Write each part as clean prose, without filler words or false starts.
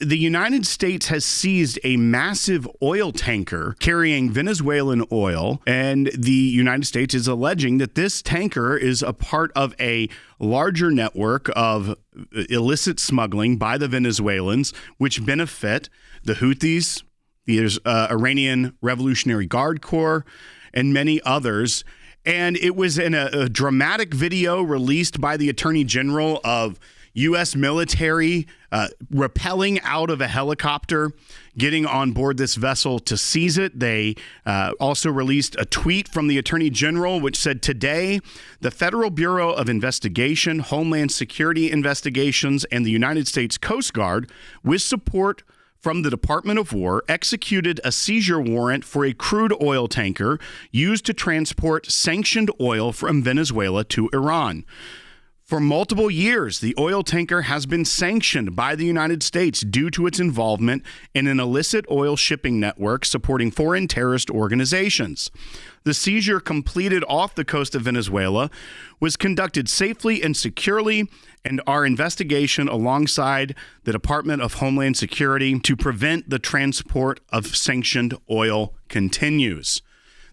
the United States has seized a massive oil tanker carrying Venezuelan oil, and the United States is alleging that this tanker is a part of a larger network of illicit smuggling by the Venezuelans, which benefit the Houthis, the Iranian Revolutionary Guard Corps, and many others. And it was in a dramatic video released by the Attorney General of U.S. military rappelling out of a helicopter, getting on board this vessel to seize it. They also released a tweet from the Attorney General, which said, "Today, the Federal Bureau of Investigation, Homeland Security Investigations, and the United States Coast Guard, with support from the Department of War, executed a seizure warrant for a crude oil tanker used to transport sanctioned oil from Venezuela to Iran. For multiple years, the oil tanker has been sanctioned by the United States due to its involvement in an illicit oil shipping network supporting foreign terrorist organizations. The seizure, completed off the coast of Venezuela, was conducted safely and securely, and our investigation alongside the Department of Homeland Security to prevent the transport of sanctioned oil continues."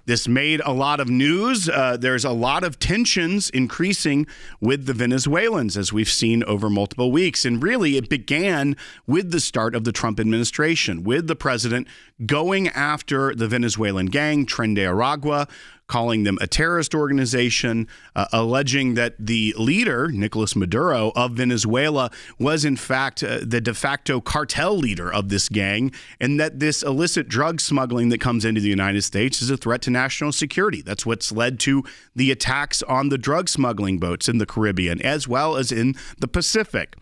This made a lot of news. There's a lot of tensions increasing with the Venezuelans, as we've seen over multiple weeks. And really, it began with the start of the Trump administration, with the president going after the Venezuelan gang, Tren de Aragua, calling them a terrorist organization, alleging that the leader, Nicolas Maduro of Venezuela, was in fact the de facto cartel leader of this gang, and that this illicit drug smuggling that comes into the United States is a threat to national security. That's what's led to the attacks on the drug smuggling boats in the Caribbean, as well as in the Pacific.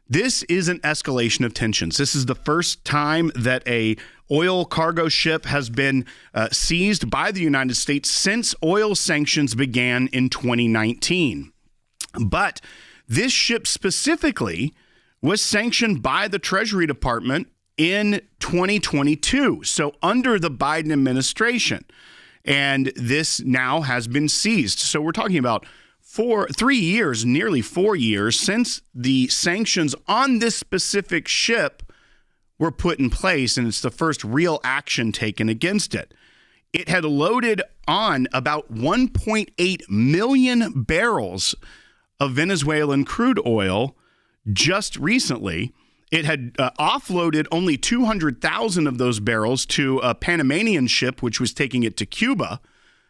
This is an escalation of tensions. This is the first time that a oil cargo ship has been seized by the United States since oil sanctions began in 2019. But this ship specifically was sanctioned by the Treasury Department in 2022, so under the Biden administration. And this now has been seized. So we're talking about 3 years, nearly 4 years, since the sanctions on this specific ship were put in place, and it's the first real action taken against it. It had loaded on about 1.8 million barrels of Venezuelan crude oil just recently. It had offloaded only 200,000 of those barrels to a Panamanian ship, which was taking it to Cuba.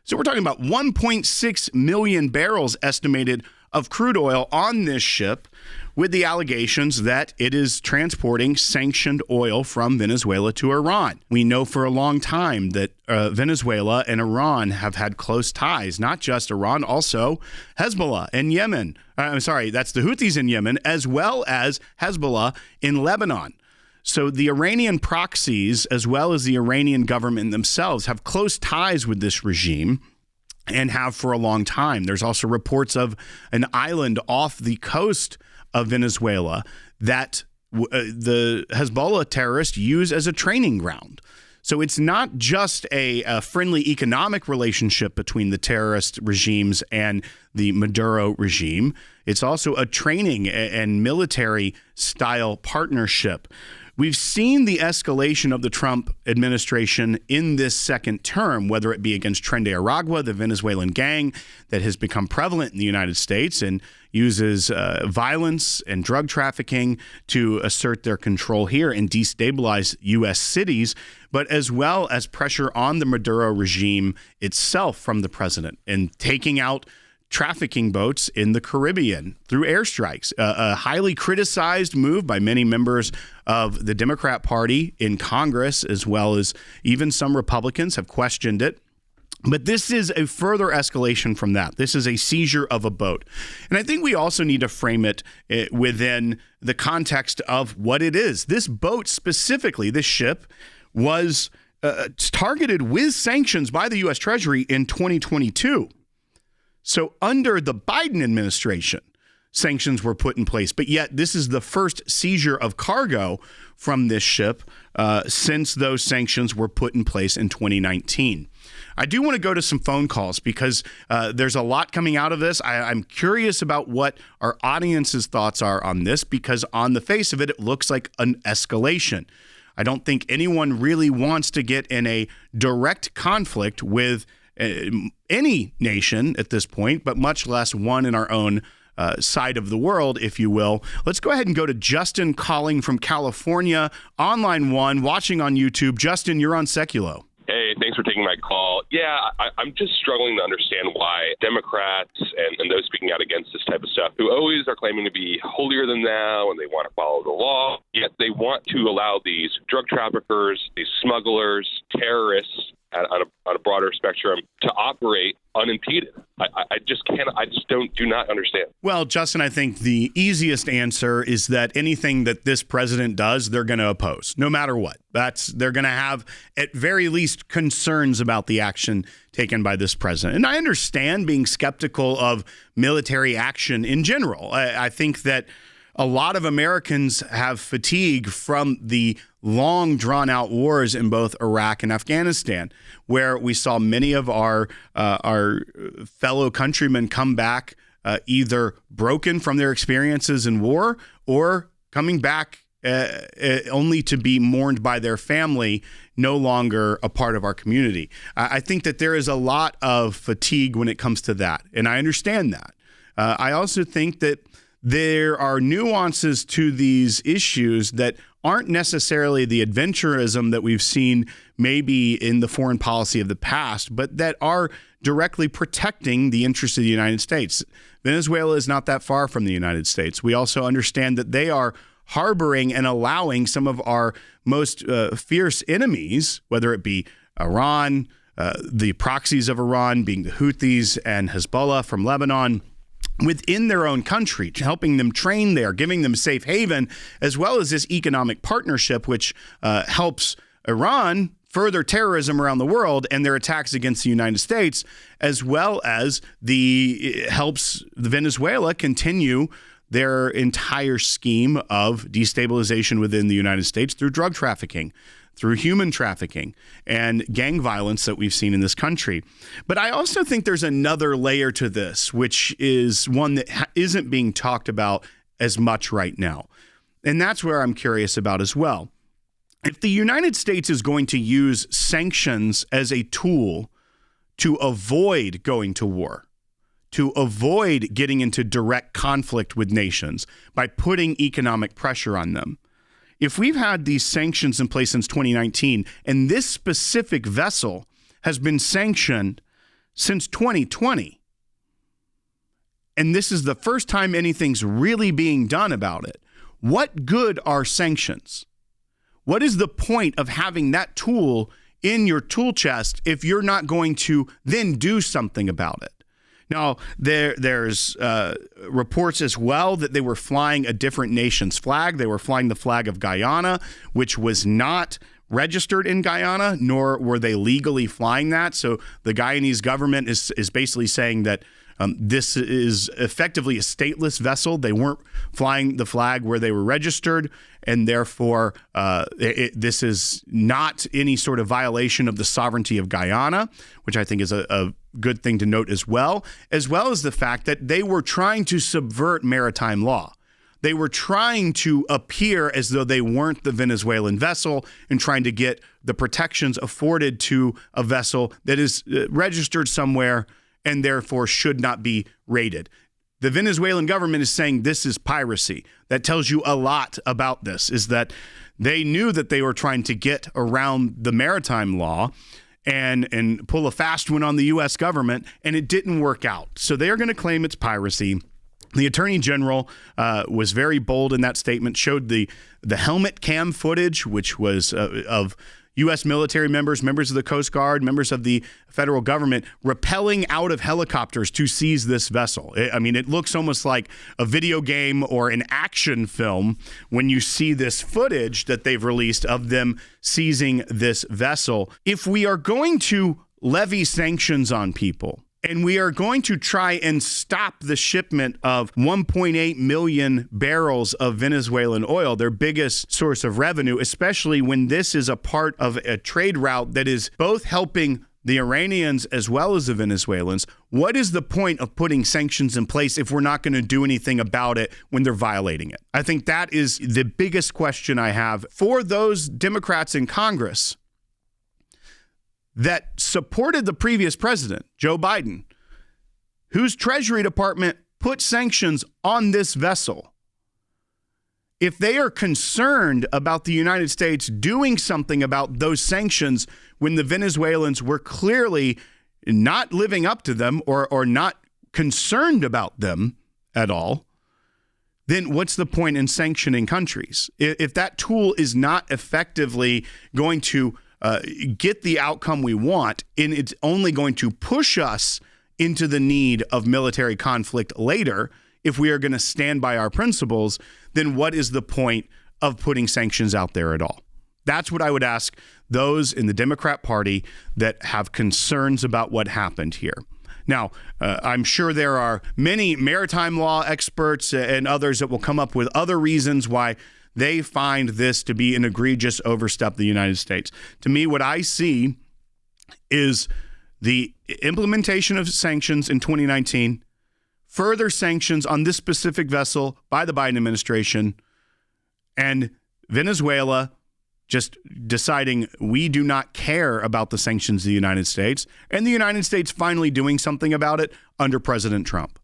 So we're talking about 1.6 million barrels estimated of crude oil on this ship, with the allegations that it is transporting sanctioned oil from Venezuela to Iran. We know for a long time that Venezuela and Iran have had close ties, not just Iran, also Hezbollah in Yemen. That's the Houthis in Yemen, as well as Hezbollah in Lebanon. So the Iranian proxies, as well as the Iranian government themselves, have close ties with this regime and have for a long time. There's also reports of an island off the coast of Venezuela that the Hezbollah terrorists use as a training ground. So it's not just a friendly economic relationship between the terrorist regimes and the Maduro regime. It's also a training and military style partnership. We've seen the escalation of the Trump administration in this second term, whether it be against Tren de Aragua, the Venezuelan gang that has become prevalent in the United States and uses violence and drug trafficking to assert their control here and destabilize U.S. cities, but as well as pressure on the Maduro regime itself from the president and taking out trafficking boats in the Caribbean through airstrikes, a highly criticized move by many members of the Democrat Party in Congress, as well as even some Republicans have questioned it. But this is a further escalation from that. This is a seizure of a boat. And I think we also need to frame it within the context of what it is. This boat specifically, this ship, was targeted with sanctions by the U.S. Treasury in 2022. So under the Biden administration, sanctions were put in place. But yet this is the first seizure of cargo from this ship since those sanctions were put in place in 2019. I do want to go to some phone calls because there's a lot coming out of this. I'm curious about what our audience's thoughts are on this, because on the face of it, it looks like an escalation. I don't think anyone really wants to get in a direct conflict with any nation at this point, but much less one in our own side of the world, if you will. Let's go ahead and go to Justin calling from California, online one, watching on YouTube. Justin, you're on Seculo. Hey, thanks for taking my call. Yeah, I'm just struggling to understand why Democrats and those speaking out against this type of stuff, who always are claiming to be holier than thou and they want to follow the law, yet they want to allow these drug traffickers, these smugglers, terrorists on a broader spectrum to operate unimpeded. I just do not understand. Well, Justin, I think the easiest answer is that anything that this president does, they're going to oppose, no matter what. They're going to have, at very least, concerns about the action taken by this president. And I understand being skeptical of military action in general. I think that a lot of Americans have fatigue from the long drawn-out wars in both Iraq and Afghanistan, where we saw many of our fellow countrymen come back either broken from their experiences in war or coming back only to be mourned by their family, no longer a part of our community. I think that there is a lot of fatigue when it comes to that, and I understand that. I also think that there are nuances to these issues that aren't necessarily the adventurism that we've seen maybe in the foreign policy of the past, but that are directly protecting the interests of the United States. Venezuela is not that far from the United States. We also understand that they are harboring and allowing some of our most fierce enemies, whether it be Iran, the proxies of Iran being the Houthis and Hezbollah from Lebanon, within their own country, helping them train there, giving them safe haven, as well as this economic partnership, which helps Iran further terrorism around the world and their attacks against the United States, as well as helps Venezuela continue their entire scheme of destabilization within the United States through drug trafficking, through human trafficking and gang violence that we've seen in this country. But I also think there's another layer to this, which is one that isn't being talked about as much right now. And that's where I'm curious about as well. If the United States is going to use sanctions as a tool to avoid going to war, to avoid getting into direct conflict with nations by putting economic pressure on them, if we've had these sanctions in place since 2019, and this specific vessel has been sanctioned since 2020, and this is the first time anything's really being done about it, what good are sanctions? What is the point of having that tool in your tool chest if you're not going to then do something about it? Now, there's reports as well that they were flying a different nation's flag. They were flying the flag of Guyana, which was not registered in Guyana, nor were they legally flying that. So the Guyanese government is basically saying that this is effectively a stateless vessel. They weren't flying the flag where they were registered, and therefore this is not any sort of violation of the sovereignty of Guyana, which I think is a good thing to note as well as the fact that they were trying to subvert maritime law. They were trying to appear as though they weren't the Venezuelan vessel and trying to get the protections afforded to a vessel that is registered somewhere and therefore should not be raided. The Venezuelan government is saying this is piracy. That tells you a lot about this, is that they knew that they were trying to get around the maritime law and pull a fast one on the U.S. government, and it didn't work out. So they are going to claim it's piracy. The Attorney General was very bold in that statement, showed the helmet cam footage, which was of U.S. military members of the Coast Guard, members of the federal government, rappelling out of helicopters to seize this vessel. It looks almost like a video game or an action film when you see this footage that they've released of them seizing this vessel. If we are going to levy sanctions on people And we are going to try and stop the shipment of 1.8 million barrels of Venezuelan oil, their biggest source of revenue, especially when this is a part of a trade route that is both helping the Iranians as well as the Venezuelans. What is the point of putting sanctions in place if we're not going to do anything about it when they're violating it? I think that is the biggest question I have for those Democrats in Congress that supported the previous president, Joe Biden, whose Treasury Department put sanctions on this vessel. If they are concerned about the United States doing something about those sanctions when the Venezuelans were clearly not living up to them or not concerned about them at all, then what's the point in sanctioning countries? If that tool is not effectively going to get the outcome we want, and it's only going to push us into the need of military conflict later, if we are going to stand by our principles, then what is the point of putting sanctions out there at all? That's what I would ask those in the Democrat Party that have concerns about what happened here. Now, I'm sure there are many maritime law experts and others that will come up with other reasons why they find this to be an egregious overstep of the United States. To me, what I see is the implementation of sanctions in 2019, further sanctions on this specific vessel by the Biden administration, and Venezuela just deciding we do not care about the sanctions of the United States, and the United States finally doing something about it under President Trump.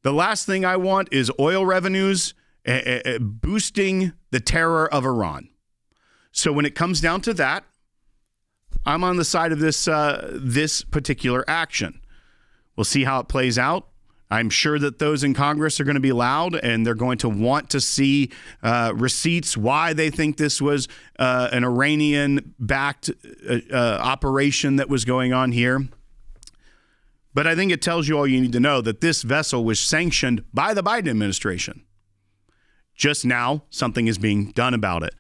The last thing I want is oil revenues boosting the terror of Iran. So when it comes down to that, I'm on the side of this particular action. We'll see how it plays out. I'm sure that those in Congress are going to be loud, and they're going to want to see receipts why they think this was an Iranian-backed operation that was going on here. But I think it tells you all you need to know that this vessel was sanctioned by the Biden administration. Just now, something is being done about it.